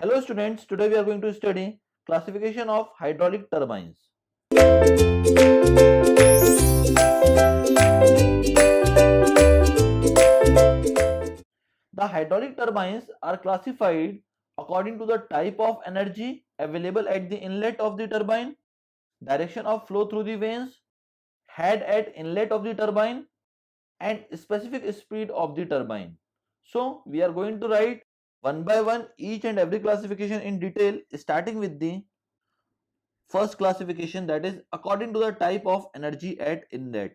Hello students, today we are going to study classification of hydraulic turbines. The hydraulic turbines are classified according to the type of energy available at the inlet of the turbine, direction of flow through the vanes, head at inlet of the turbine, and specific speed of the turbine. So we are going to write one by one each and every classification in detail, starting with the first classification, that is according to the type of energy at inlet.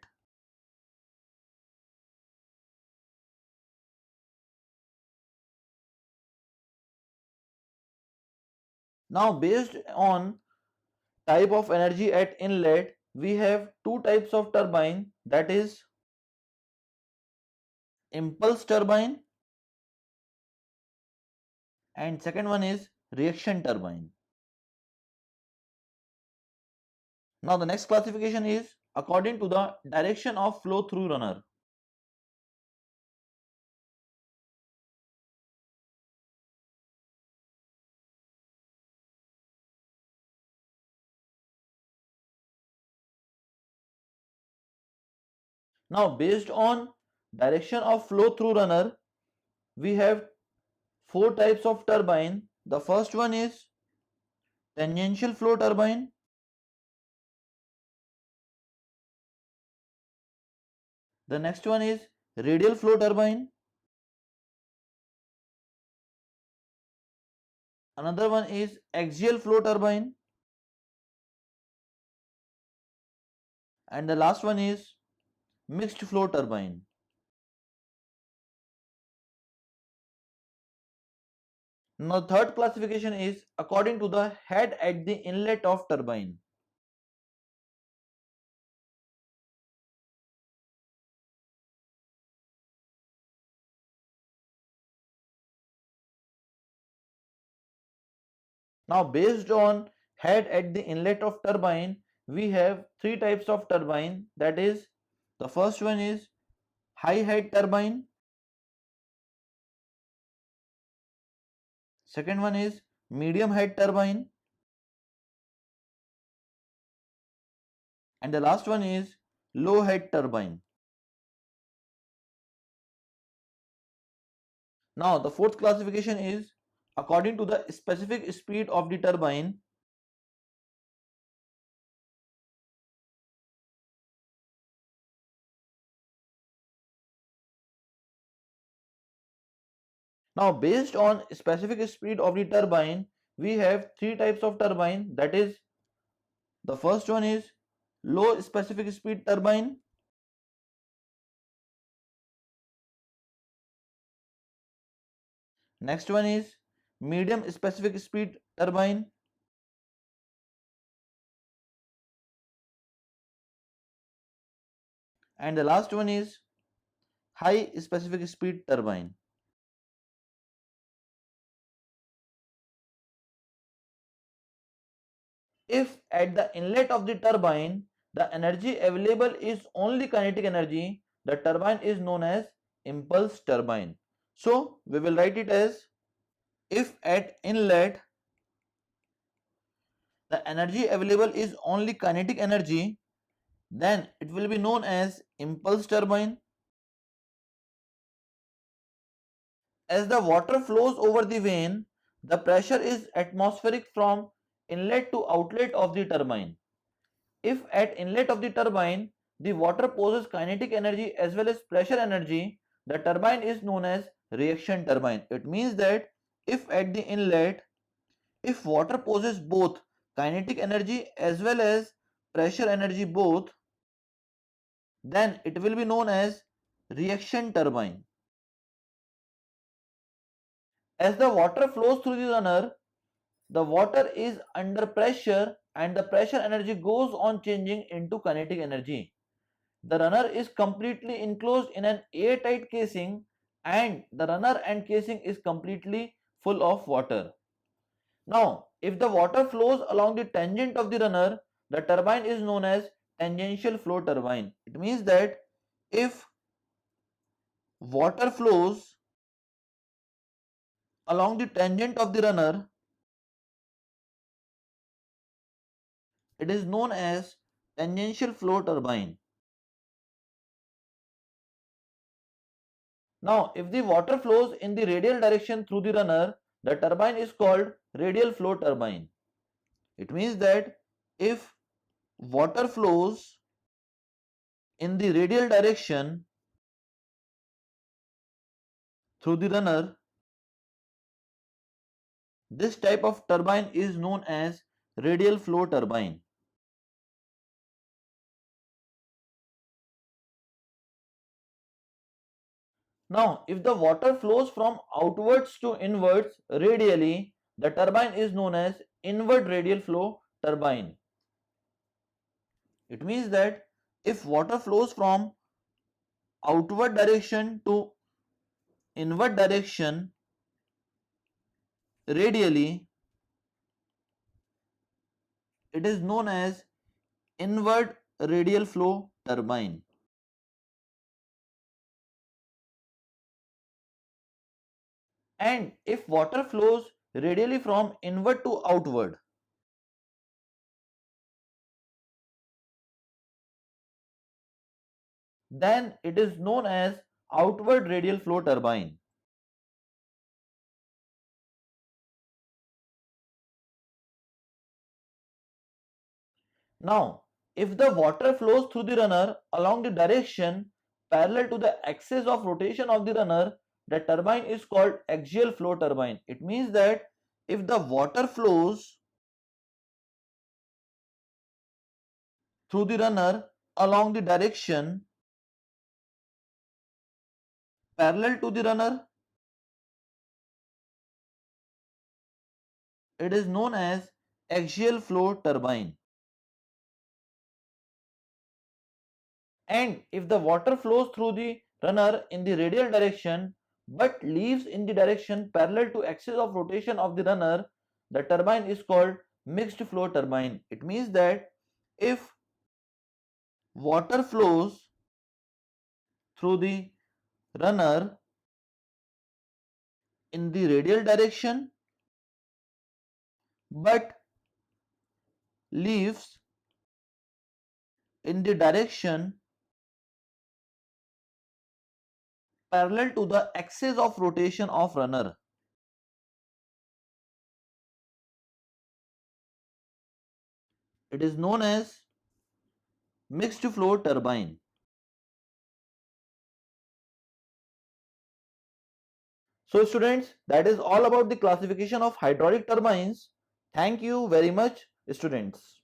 Now based on type of energy at inlet, we have two types of turbine, that is impulse turbine and second one is reaction turbine. Now the next classification is according to the direction of flow through runner. Now based on direction of flow through runner, we have four types of turbine. The first one is tangential flow turbine. The next one is radial flow turbine. Another one is axial flow turbine. And the last one is mixed flow turbine. Now third classification is according to the head at the inlet of turbine. Now based on head at the inlet of turbine, we have three types of turbine, that is the first one is high head turbine, second one is medium head turbine, and the last one is low head turbine. Now the fourth classification is according to the specific speed of the turbine. Now based on specific speed of the turbine, we have three types of turbine, that is the first one is low specific speed turbine, next one is medium specific speed turbine, and the last one is high specific speed turbine. If at the inlet of the turbine the energy available is only kinetic energy, the turbine is known as impulse turbine. So we will write it as if at inlet the energy available is only kinetic energy, then it will be known as impulse turbine. As the water flows over the vane, the pressure is atmospheric from inlet to outlet of the turbine. If at inlet of the turbine the water possesses kinetic energy as well as pressure energy, the turbine is known as reaction turbine. It means that if at the inlet, if water possesses both kinetic energy as well as pressure energy both, then it will be known as reaction turbine. As the water flows through the runner, the water is under pressure and the pressure energy goes on changing into kinetic energy. The runner is completely enclosed in an airtight casing and the runner and casing is completely full of water. Now, if the water flows along the tangent of the runner, the turbine is known as tangential flow turbine. It means that if water flows along the tangent of the runner, it is known as tangential flow turbine. Now, if the water flows in the radial direction through the runner, the turbine is called radial flow turbine. It means that if water flows in the radial direction through the runner, this type of turbine is known as radial flow turbine. Now, if the water flows from outwards to inwards radially, the turbine is known as inward radial flow turbine. It means that if water flows from outward direction to inward direction radially, it is known as inward radial flow turbine. And if water flows radially from inward to outward, then it is known as outward radial flow turbine. Now, if the water flows through the runner along the direction parallel to the axis of rotation of the runner, the turbine is called axial flow turbine. It means that if the water flows through the runner along the direction parallel to the runner, it is known as axial flow turbine. And if the water flows through the runner in the radial direction but leaves in the direction parallel to axis of rotation of the runner, the turbine is called mixed flow turbine. It means that if water flows through the runner in the radial direction but leaves in the direction parallel to the axis of rotation of runner, it is known as mixed flow turbine. So students, that is all about the classification of hydraulic turbines. Thank you very much, students.